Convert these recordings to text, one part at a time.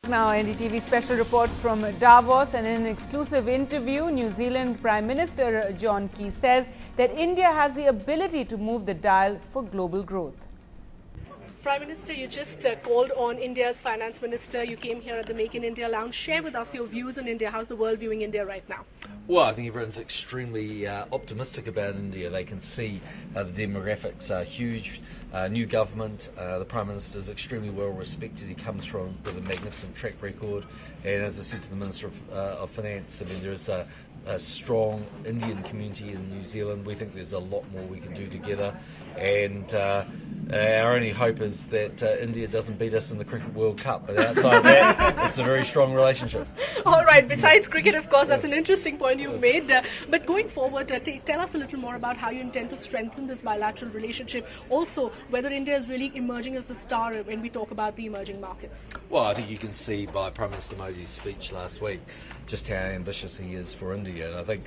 Now, NDTV special reports from Davos, and in an exclusive interview, New Zealand Prime Minister John Key says that India has the ability to move the dial for global growth. Prime Minister, you just called on India's Finance Minister. You came here at the Make in India Lounge. Share with us your views on India. How's the world viewing India right now? Well, I think everyone's extremely optimistic about India. They can see the demographics are huge. New government, the Prime Minister is extremely well respected. He comes with a magnificent track record, and as I said to the Minister of Finance, I mean, there is a strong Indian community in New Zealand. We think there's a lot more we can do together, and our only hope is that India doesn't beat us in the Cricket World Cup. But outside that, it's a very strong relationship. All right, besides cricket, of course, that's an interesting point you've made. But going forward, tell us a little more about how you intend to strengthen this bilateral relationship. Also, whether India is really emerging as the star when we talk about the emerging markets. Well, I think you can see by Prime Minister Modi's speech last week just how ambitious he is for India. And I think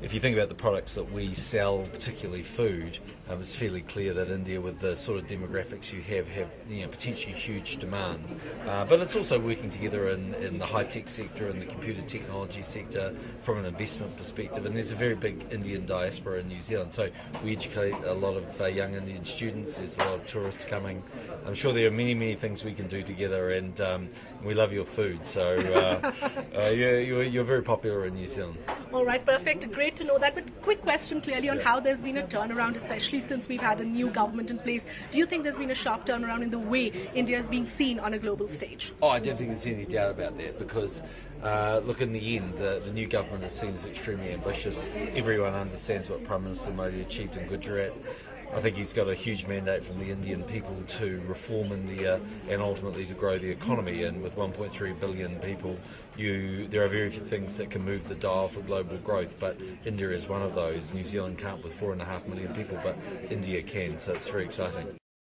if you think about the products that we sell, particularly food, it's fairly clear that India, with the sort of demographics you have potentially huge demand. But it's also working together in the high-tech sector and the computer technology sector from an investment perspective. And there's a very big Indian diaspora in New Zealand, so we educate a lot of young Indian students. There's a lot of tourists coming. I'm sure there are many, many things we can do together, and we love your food. So you're very popular in New Zealand. All right, perfect. Great to know that. But quick question clearly on how there's been a turnaround, especially since we've had a new government in place. Do you think there's been a sharp turnaround in the way India is being seen on a global stage? Oh, I don't think there's any doubt about that, because look, in the end, the new government is seen as extremely ambitious. Everyone understands what Prime Minister Modi achieved in Gujarat. I think he's got a huge mandate from the Indian people to reform India and ultimately to grow the economy. And with 1.3 billion people, there are very few things that can move the dial for global growth, but India is one of those. New Zealand can't with 4.5 million people, but India can, so it's very exciting.